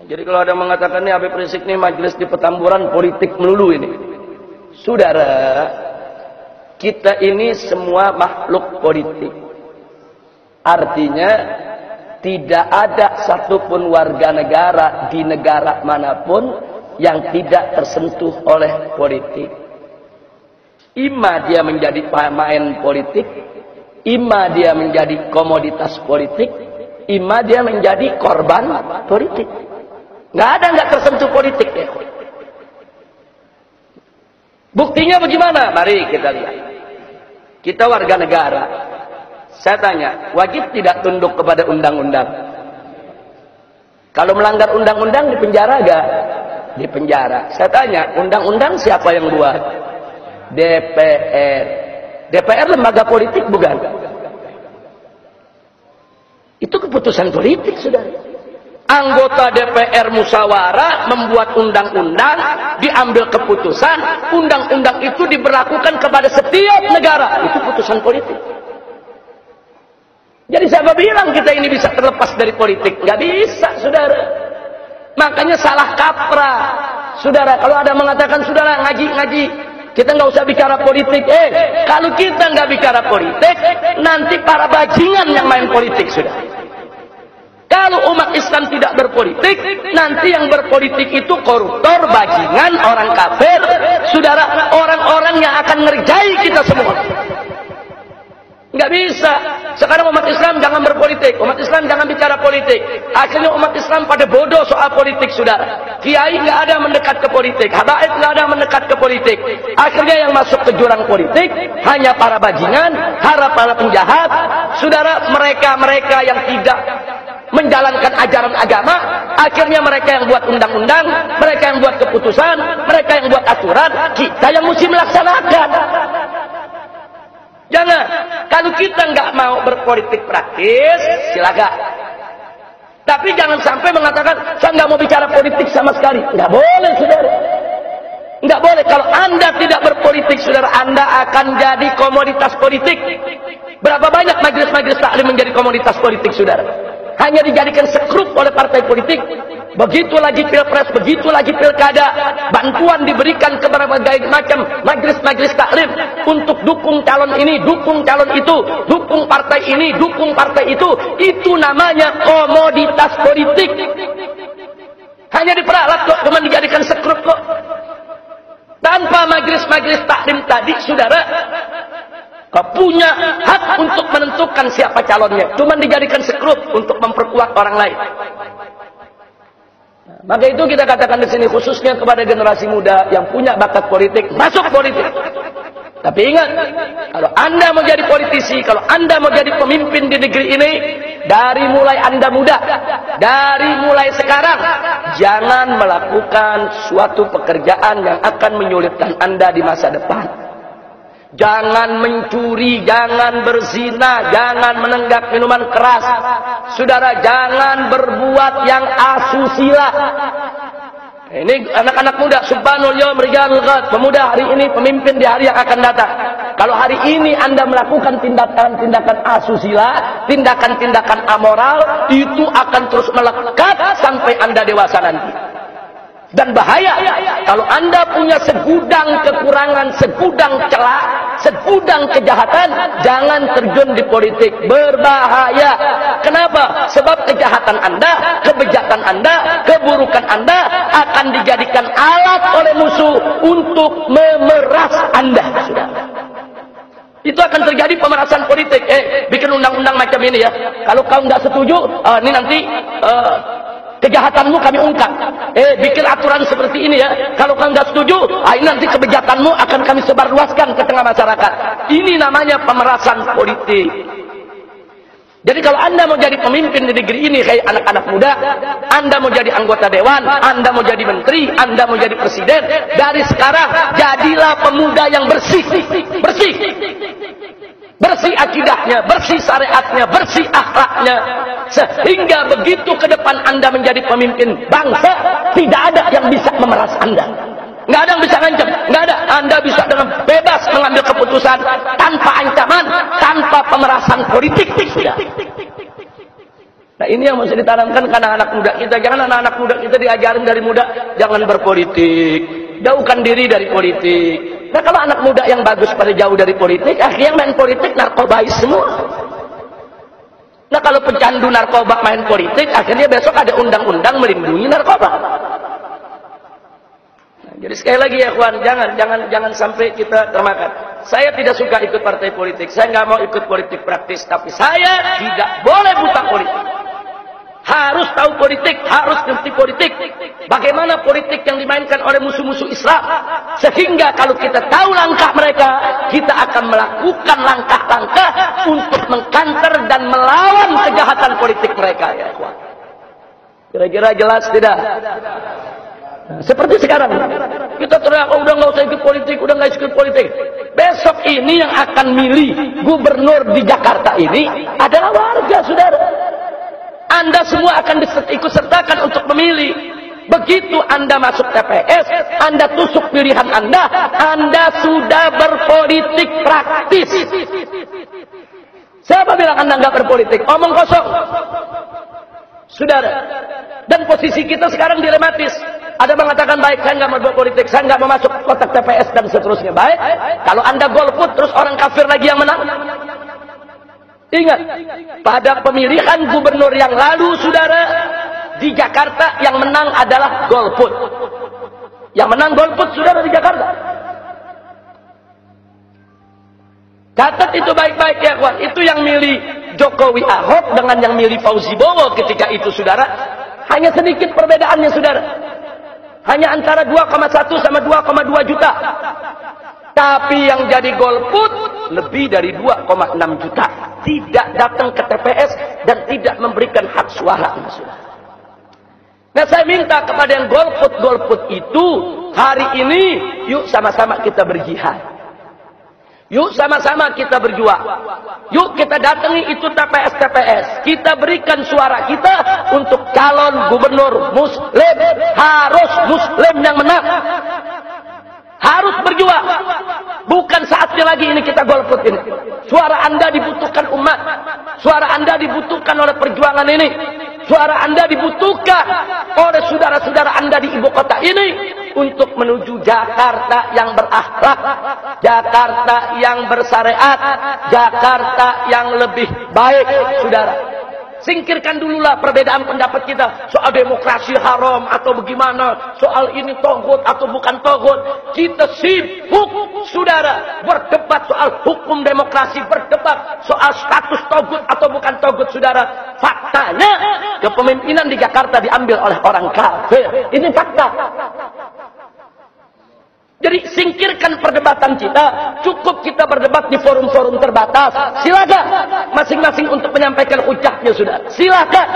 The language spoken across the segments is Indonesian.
Jadi kalau ada mengatakan nih Habib Rizik nih majelis di Petamburan politik melulu ini. Saudara, kita ini semua makhluk politik. Artinya tidak ada satupun warga negara di negara manapun yang tidak tersentuh oleh politik. Ima dia menjadi pemain politik, ima dia menjadi komoditas politik, ima dia menjadi korban politik. Nggak tersentuh politik ya. Buktinya bagaimana? Mari kita lihat. Kita warga negara. Saya tanya, wajib tidak tunduk kepada undang-undang? Kalau melanggar undang-undang di penjara gak? Di penjara. Saya tanya, undang-undang siapa yang buat? DPR. DPR lembaga politik bukan? Itu keputusan politik, saudara. Anggota DPR musyawarah membuat undang-undang, diambil keputusan, undang-undang itu diberlakukan kepada setiap negara. Itu putusan politik. Jadi siapa bilang kita ini bisa terlepas dari politik? Nggak bisa, saudara. Makanya salah kaprah. Saudara, kalau ada mengatakan, saudara ngaji, kita nggak usah bicara politik. Kalau kita nggak bicara politik, nanti para bajingan yang main politik, saudara. Kalau umat Islam tidak berpolitik, nanti yang berpolitik itu koruptor, bajingan, orang kafir, saudara, orang-orang yang akan ngerjai kita semua. Nggak bisa. Sekarang umat Islam jangan berpolitik, umat Islam jangan bicara politik. Akhirnya umat Islam pada bodoh soal politik, saudara. Kiai nggak ada mendekat ke politik, habaib nggak ada mendekat ke politik. Akhirnya yang masuk ke jurang politik hanya para bajingan, para penjahat, saudara, mereka yang tidak menjalankan ajaran agama. Akhirnya mereka yang buat undang-undang, mereka yang buat keputusan, mereka yang buat aturan, kita yang mesti melaksanakan. Jangan. Kalau kita nggak mau berpolitik praktis, silakan. Tapi jangan sampai mengatakan saya nggak mau bicara politik sama sekali. Nggak boleh, saudara. Nggak boleh. Kalau Anda tidak berpolitik, saudara, Anda akan jadi komoditas politik. Berapa banyak majelis-majelis taklim menjadi komoditas politik, saudara? Hanya dijadikan sekrup oleh partai politik. Begitu lagi pilpres, begitu lagi pilkada, bantuan diberikan kepada berbagai macam majelis-majelis taklim untuk dukung calon ini, dukung calon itu, dukung partai ini, dukung partai itu. Itu namanya komoditas politik. Hanya diperalat kok, cuma dijadikan sekrup kok. Tanpa majelis-majelis taklim tadi, saudara, kau punya hak untuk menentukan siapa calonnya. Cuma dijadikan sekrup untuk memperkuat orang lain. Maka itu kita katakan di sini khususnya kepada generasi muda yang punya bakat politik, masuk politik. Tapi ingat, kalau Anda mau jadi politisi, kalau Anda mau jadi pemimpin di negeri ini, dari mulai Anda muda, dari mulai sekarang, jangan melakukan suatu pekerjaan yang akan menyulitkan Anda di masa depan. Jangan mencuri, jangan berzina, jangan menenggak minuman keras. Saudara, jangan berbuat yang asusila. Ini anak-anak muda, subhanul yawm rijalul ghad, pemuda hari ini, pemimpin di hari yang akan datang. Kalau hari ini Anda melakukan tindakan-tindakan asusila, tindakan-tindakan amoral, itu akan terus melekat sampai Anda dewasa nanti. Dan bahaya kalau Anda punya segudang kekurangan, segudang celah, segudang kejahatan, jangan terjun di politik. Berbahaya. Kenapa? Sebab kejahatan Anda, kebejakan Anda, keburukan Anda akan dijadikan alat oleh musuh untuk memeras Anda. Itu akan terjadi pemerasan politik. Bikin undang-undang macam ini ya. Kalau kau nggak setuju, ini nanti kejahatanmu kami ungkap. Bikin aturan seperti ini ya. Kalau kau nggak setuju, ini nanti kebejatanmu akan kami sebarluaskan ke tengah masyarakat. Ini namanya pemerasan politik. Jadi kalau Anda mau jadi pemimpin di negeri ini kayak anak-anak muda, Anda mau jadi anggota dewan, Anda mau jadi menteri, Anda mau jadi presiden, dari sekarang jadilah pemuda yang bersih. Bersih. Bersih akidahnya, bersih syariatnya, bersih akhlaknya. Sehingga begitu ke depan Anda menjadi pemimpin bangsa, tidak ada yang bisa memeras Anda. Nggak ada yang bisa ngancam, nggak ada. Anda bisa dengan bebas mengambil keputusan tanpa ancaman, tanpa pemerasan politik. Nah ini yang mesti ditanamkan ke anak-anak muda kita. Jangan anak-anak muda kita diajarin dari muda, jangan berpolitik, jauhkan diri dari politik. Nah kalau anak muda yang bagus pada jauh dari politik, akhirnya main politik narkobais semua. Nah kalau pecandu narkoba main politik, akhirnya besok ada undang-undang melindungi narkoba. Nah, jadi sekali lagi ya kawan, jangan sampai kita termakan. Saya tidak suka ikut partai politik, saya nggak mau ikut politik praktis, tapi saya tidak boleh buta politik. Harus tahu politik, harus ngerti politik. Bagaimana politik yang dimainkan oleh musuh-musuh Islam. Sehingga kalau kita tahu langkah mereka, kita akan melakukan langkah-langkah untuk mengkanter dan melawan kejahatan politik mereka. Ya, kira-kira jelas tidak? Nah, seperti sekarang, kita teriak, oh, udah nggak usah ikut politik, udah nggak ikut politik. Besok ini yang akan milih gubernur di Jakarta ini adalah warga, saudara. Anda semua akan ikut sertakan untuk memilih. Begitu Anda masuk TPS, Anda tusuk pilihan Anda sudah berpolitik praktis. Siapa bilang Anda nggak berpolitik? Omong kosong. Saudara. Dan posisi kita sekarang dilematis. Ada mengatakan baik, saya nggak mau berpolitik, saya nggak mau masuk kotak TPS dan seterusnya. Baik. Kalau Anda golput, terus orang kafir lagi yang menang. Ingat, pada pemilihan gubernur yang lalu, saudara, di Jakarta yang menang adalah golput. Yang menang golput, saudara, di Jakarta. Catat itu baik-baik ya, kawan. Itu yang milih Jokowi Ahok dengan yang milih Fauzi Bowo ketika itu, saudara. Hanya sedikit perbedaannya, saudara. Hanya antara 2,1 sama 2,2 juta. Tapi yang jadi golput lebih dari 2,6 juta. Tidak datang ke TPS dan tidak memberikan hak suara. Nah saya minta kepada yang golput-golput itu, hari ini yuk sama-sama kita berjihad. Yuk sama-sama kita berjuang. Yuk kita datangi itu TPS-TPS. Kita berikan suara kita untuk calon gubernur muslim. Harus muslim yang menang. Harus berjuang. Bukan saatnya lagi ini kita golput ini. Suara Anda dibutuhkan umat. Suara Anda dibutuhkan oleh perjuangan ini. Suara Anda dibutuhkan oleh saudara-saudara Anda di ibu kota ini. Untuk menuju Jakarta yang berakhlak. Jakarta yang bersyariat. Jakarta yang lebih baik, saudara. Singkirkan dululah perbedaan pendapat kita soal demokrasi haram atau bagaimana, soal ini togut atau bukan togut. Kita sibuk, saudara, berdebat soal hukum demokrasi, berdebat soal status togut atau bukan togut, saudara. Faktanya, kepemimpinan di Jakarta diambil oleh orang kafir. Ini fakta. Jadi singkirkan perdebatan kita, cukup kita berdebat di forum-forum terbatas. Silakan masing-masing untuk menyampaikan hujahnya, sudah. Silakan.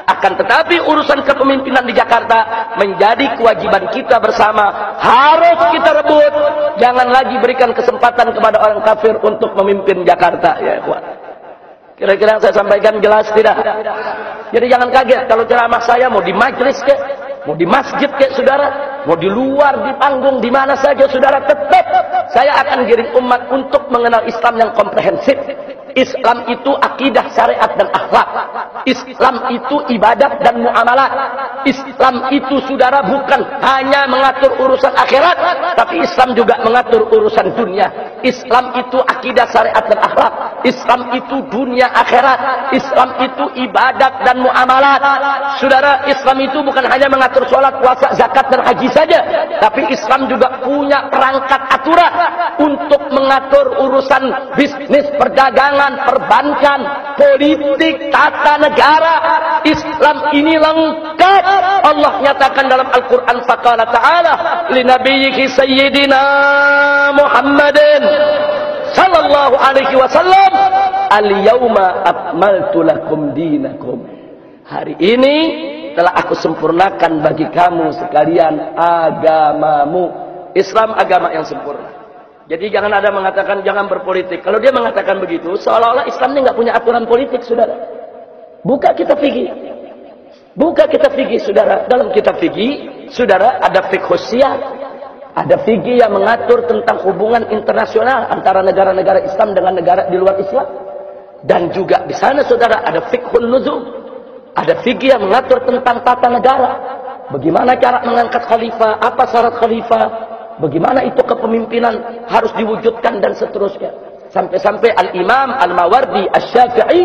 Akan tetapi urusan kepemimpinan di Jakarta menjadi kewajiban kita bersama. Harus kita rebut. Jangan lagi berikan kesempatan kepada orang kafir untuk memimpin Jakarta, ya kawan. Kira-kira saya sampaikan jelas tidak? Jadi jangan kaget kalau ceramah saya mau di majelis ke, mau di masjid ke, saudara. Mau di luar, di panggung, di mana saja, saudara, tetap saya akan giring umat untuk mengenal Islam yang komprehensif. Islam itu akidah, syariat, dan akhlak. Islam itu ibadat dan muamalat. Islam itu, saudara, bukan hanya mengatur urusan akhirat, tapi Islam juga mengatur urusan dunia. Islam itu akidah, syariat, dan akhlak. Islam itu dunia akhirat. Islam itu ibadat dan muamalat. Saudara, Islam itu bukan hanya mengatur sholat, puasa, zakat, dan haji saja, tapi Islam juga punya perangkat aturan untuk mengatur urusan bisnis, perdagangan, perbankan, politik, tata negara. Islam ini lengkap. Allah nyatakan dalam Al-Quran, faqala ta'ala li nabiyyi sayyidina Muhammadin sallallahu alaihi wasallam, al-yawma akmaltu lakum dinakum. Hari ini telah aku sempurnakan bagi kamu sekalian agamamu. Islam agama yang sempurna. Jadi jangan ada mengatakan jangan berpolitik. Kalau dia mengatakan begitu, seolah-olah Islam ini nggak punya aturan politik, saudara. Buka kitab fikih. Buka kitab fikih, saudara. Dalam kitab fikih, saudara, ada fiqh syiah. Ada fikih yang mengatur tentang hubungan internasional antara negara-negara Islam dengan negara di luar Islam. Dan juga di sana, saudara, ada fiqhun nuzul. Ada fikih yang mengatur tentang tata negara. Bagaimana cara mengangkat khalifah, apa syarat khalifah, bagaimana itu kepemimpinan harus diwujudkan dan seterusnya. Sampai-sampai Al-Imam Al-Mawardi Asy-Syafi'i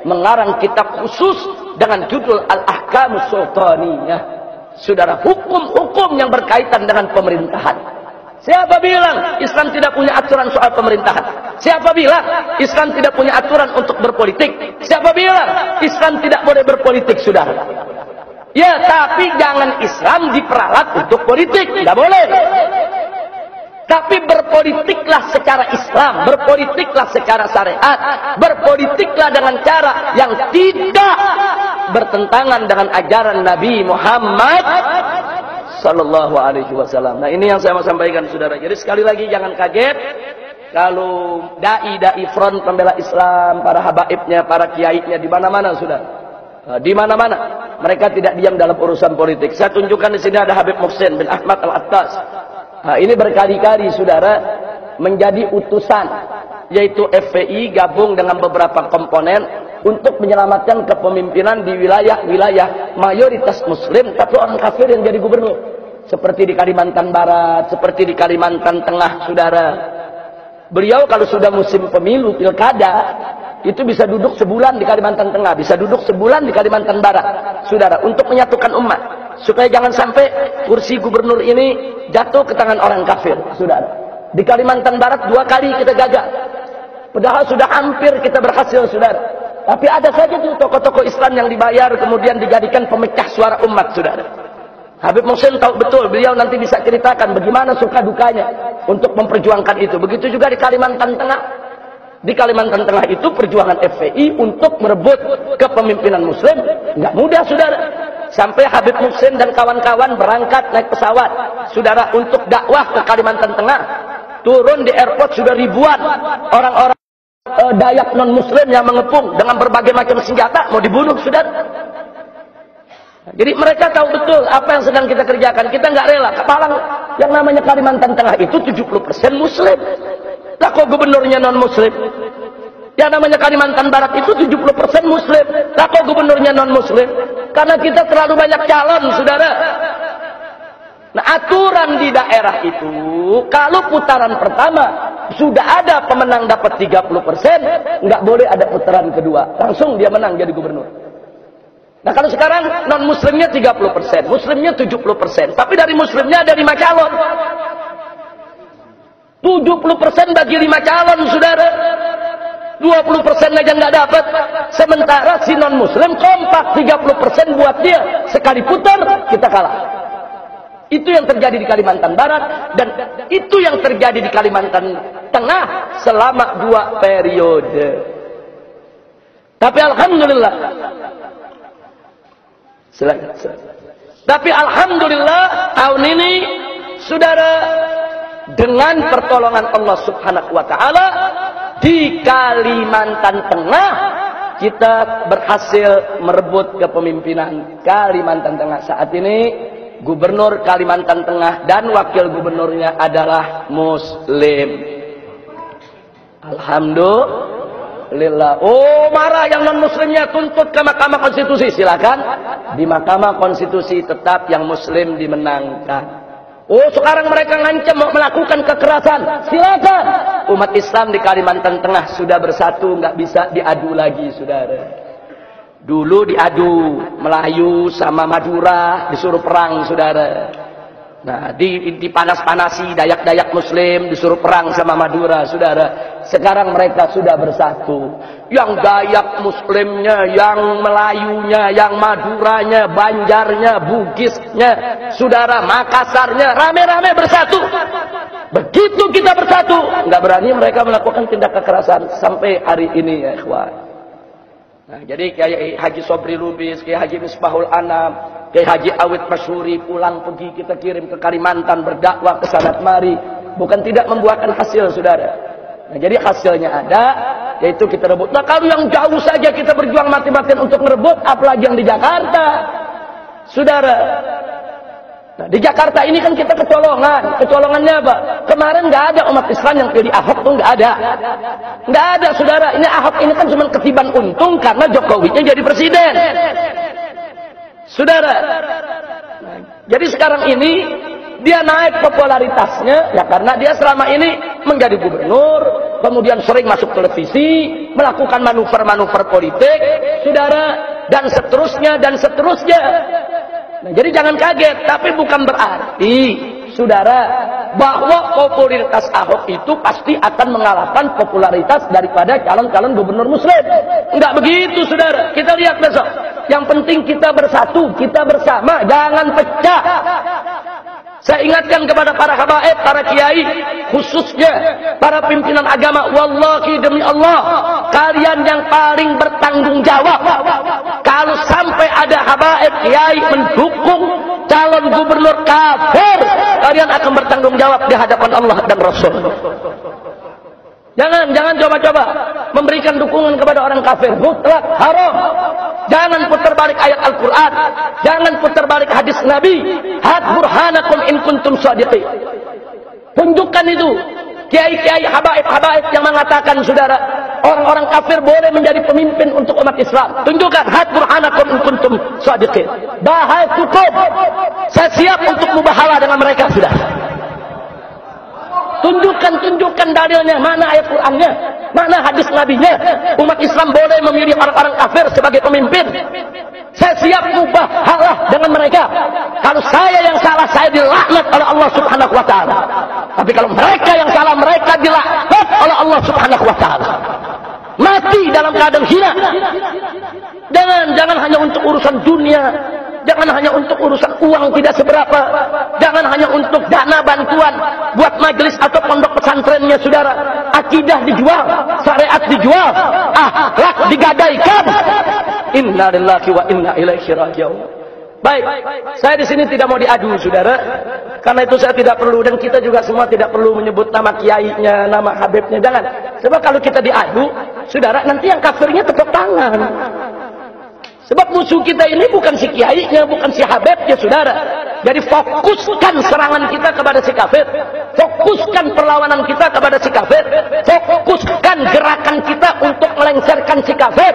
mengarang kitab khusus dengan judul Al-Ahkamus Sultaniyah. Saudara, hukum-hukum yang berkaitan dengan pemerintahan. Siapa bilang Islam tidak punya aturan soal pemerintahan? Siapa bilang Islam tidak punya aturan untuk berpolitik? Siapa bilang Islam tidak boleh berpolitik, saudara? Ya, tapi jangan Islam diperalat untuk politik. Tidak boleh. Tapi berpolitiklah secara Islam, berpolitiklah secara syariat, berpolitiklah dengan cara yang tidak bertentangan dengan ajaran Nabi Muhammad Sallallahu Alaihi Wasallam. Nah, ini yang saya mau sampaikan, saudara. Jadi sekali lagi jangan kaget kalau dai front pembela Islam, para habaibnya, para kiainya di mana-mana, saudara. Di mana-mana mereka tidak diam dalam urusan politik. Saya tunjukkan di sini ada Habib Muhsin bin Ahmad Al-Attas. Nah, ini berkali-kali, saudara, menjadi utusan, yaitu FPI gabung dengan beberapa komponen untuk menyelamatkan kepemimpinan di wilayah-wilayah mayoritas Muslim, tapi orang kafir yang jadi gubernur. Seperti di Kalimantan Barat, seperti di Kalimantan Tengah, saudara. Beliau kalau sudah musim pemilu, pilkada, itu bisa duduk sebulan di Kalimantan Tengah, bisa duduk sebulan di Kalimantan Barat, saudara, untuk menyatukan umat. Supaya jangan sampai kursi gubernur ini jatuh ke tangan orang kafir, saudara. Di Kalimantan Barat 2 kali kita gagal. Padahal sudah hampir kita berhasil, saudara. Tapi ada saja tuh tokoh-tokoh Islam yang dibayar kemudian dijadikan pemecah suara umat, saudara. Habib Muhsin tahu betul, beliau nanti bisa ceritakan bagaimana suka dukanya untuk memperjuangkan itu. Begitu juga di Kalimantan Tengah. Di Kalimantan Tengah itu perjuangan FPI untuk merebut kepemimpinan Muslim nggak mudah, saudara. Sampai Habib Muhsin dan kawan-kawan berangkat naik pesawat, saudara, untuk dakwah ke Kalimantan Tengah. Turun di airport sudah ribuan orang-orang Dayak non-Muslim yang mengepung dengan berbagai macam senjata mau dibunuh, saudara. Jadi mereka tahu betul apa yang sedang kita kerjakan. Kita nggak rela. Kepalang yang namanya Kalimantan Tengah itu 70% Muslim. Lah kok gubernurnya non-Muslim? Yang namanya Kalimantan Barat itu 70% Muslim. Lah kok gubernurnya non-Muslim? Karena kita terlalu banyak calon, saudara. Nah, aturan di daerah itu, kalau putaran pertama sudah ada pemenang dapat 30%, nggak boleh ada putaran kedua. Langsung dia menang jadi gubernur. Nah, kalau sekarang non-muslimnya 30%, muslimnya 70%. Tapi dari muslimnya ada 5 calon. 70% bagi 5 calon, saudara. 20% aja nggak dapat. Sementara si non-muslim kompak 30% buat dia. Sekali putar, kita kalah. Itu yang terjadi di Kalimantan Barat. Dan itu yang terjadi di Kalimantan Tengah selama 2 periode. Tapi alhamdulillah. Tapi alhamdulillah tahun ini, saudara, dengan pertolongan Allah Subhanahu wa taala di Kalimantan Tengah kita berhasil merebut kepemimpinan Kalimantan Tengah. Saat ini gubernur Kalimantan Tengah dan wakil gubernurnya adalah Muslim. Alhamdulillah. Oh, marah yang non-muslimnya, tuntut ke Mahkamah Konstitusi. Silakan. Di Mahkamah Konstitusi tetap yang Muslim dimenangkan. Oh, sekarang mereka ngancam mau melakukan kekerasan. Silakan. Umat Islam di Kalimantan Tengah sudah bersatu, nggak bisa diadu lagi, saudara. Dulu diadu Melayu sama Madura, disuruh perang, saudara. Nah, dipanas-panasi Dayak-Dayak Muslim, disuruh perang sama Madura, saudara. Sekarang mereka sudah bersatu. Yang Dayak Muslimnya, yang Melayunya, yang Maduranya, Banjarnya, Bugisnya, saudara, Makassarnya, rame-rame bersatu. Begitu kita bersatu, nggak berani mereka melakukan tindak kekerasan sampai hari ini, ya ikhwan. Nah, jadi kayak Haji Sobri Lubis, kayak Haji Misbahul Anam, kayak Haji Awid Masyuri pulang pergi kita kirim ke Kalimantan berdakwah ke sana kemari, bukan tidak membuahkan hasil, saudara. Nah, jadi hasilnya ada, yaitu kita rebut. Nah, kalau yang jauh saja kita berjuang mati-matian untuk merebut, apalagi yang di Jakarta, saudara. Nah, di Jakarta ini kan kita kecolongan. Kecolongannya apa? Kemarin nggak ada umat Islam yang pilih Ahok tuh, nggak ada. Nggak ada, saudara. Ini Ahok ini kan cuma ketiban untung karena Jokowinya jadi presiden. Saudara. Nah, jadi sekarang ini dia naik popularitasnya ya karena dia selama ini menjadi gubernur, kemudian sering masuk televisi, melakukan manuver-manuver politik, saudara, dan seterusnya dan seterusnya. Nah, jadi jangan kaget, tapi bukan berarti, saudara, bahwa popularitas Ahok itu pasti akan mengalahkan popularitas daripada calon-calon gubernur muslim. Enggak begitu, saudara. Kita lihat besok. Yang penting kita bersatu, kita bersama, jangan pecah. Saya ingatkan kepada para habaib, para kiai, khususnya para pimpinan agama, wallahi demi Allah, kalian yang paling bertanggung jawab. Kalau sampai ada habaib, kiai mendukung calon gubernur kafir, kalian akan bertanggung jawab di hadapan Allah dan Rasul. Jangan coba-coba memberikan dukungan kepada orang kafir, mutlak haram. Jangan putar balik ayat Al-Quran, jangan putar balik hadis Nabi. Hat burhanakum in kuntum shadiqin. Tunjukkan itu. Kiai-kiai habaib yang mengatakan, saudara, orang-orang kafir boleh menjadi pemimpin untuk umat Islam. Tunjukkan hat burhanakum in kuntum shadiqin. Bahaya cukup. Saya siap untuk mubahala dengan mereka, sudah. Tunjukkan dalilnya, mana ayat Qur'annya, mana hadis Nabinya. Umat Islam boleh memilih orang-orang kafir sebagai pemimpin. Saya siap mubahalah dengan mereka. Kalau saya yang salah, saya dilaknat oleh Allah Subhanahu wa taala. Tapi kalau mereka yang salah, mereka dilaknat oleh Allah Subhanahu wa taala. Mati dalam keadaan hina. Jangan hanya untuk urusan dunia. Jangan hanya untuk urusan uang tidak seberapa. Jangan hanya untuk dana bantuan buat majelis atau pondok pesantrennya, saudara. Akidah dijual, syariat dijual, akhlak digadaikan. Inna lillahi wa inna ilaihi raji'un. Baik, saya di sini tidak mau diadu, saudara. Karena itu saya tidak perlu, dan kita juga semua tidak perlu menyebut nama kiainya, nama habibnya. Jangan. Sebab kalau kita diadu, saudara, nanti yang kafirnya tepuk tangan. Sebab musuh kita ini bukan si kiainya, bukan si habibnya, saudara. Jadi fokuskan serangan kita kepada si kafir. Fokuskan perlawanan kita kepada si kafir. Fokuskan gerakan kita untuk melengsarkan si kafir.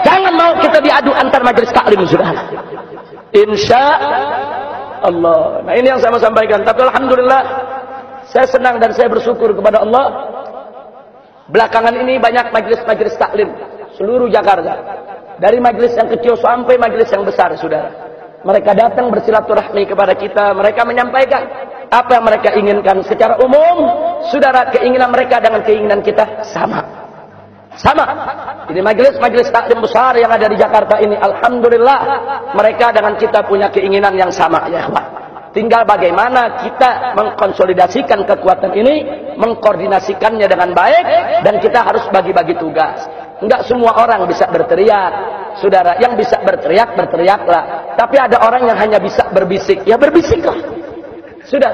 Jangan mau kita diadu antar majelis taklim, saudara. Insya Allah. Nah, ini yang saya mau sampaikan. Tapi alhamdulillah, saya senang dan saya bersyukur kepada Allah. Belakangan ini banyak majelis-majelis taklim seluruh Jakarta. Dari majelis yang kecil sampai majelis yang besar, saudara. Mereka datang bersilaturahmi kepada kita. Mereka menyampaikan apa yang mereka inginkan secara umum. Saudara, keinginan mereka dengan keinginan kita sama. Ini majelis-majelis taklim besar yang ada di Jakarta ini, alhamdulillah, mereka dengan kita punya keinginan yang sama, ya Allah. Tinggal bagaimana kita mengkonsolidasikan kekuatan ini, mengkoordinasikannya dengan baik, dan kita harus bagi-bagi tugas. Enggak semua orang bisa berteriak, saudara. Yang bisa berteriak, berteriaklah. Tapi ada orang yang hanya bisa berbisik, ya berbisiklah. Sudah.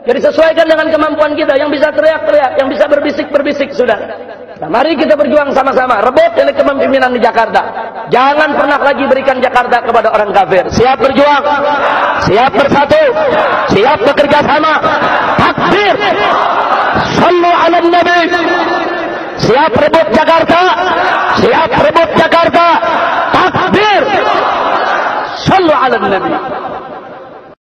Jadi sesuaikan dengan kemampuan kita. Yang bisa teriak-teriak, yang bisa berbisik-berbisik, saudara. Nah, mari kita berjuang sama-sama. Rebut dari kepemimpinan di Jakarta. Jangan pernah lagi berikan Jakarta kepada orang kafir. Siap berjuang, siap bersatu, siap bekerja sama. Takbir. Sallu ala Nabi. Siap rebut Jakarta, siap rebut Jakarta. Takbir. Sallu ala Nabi.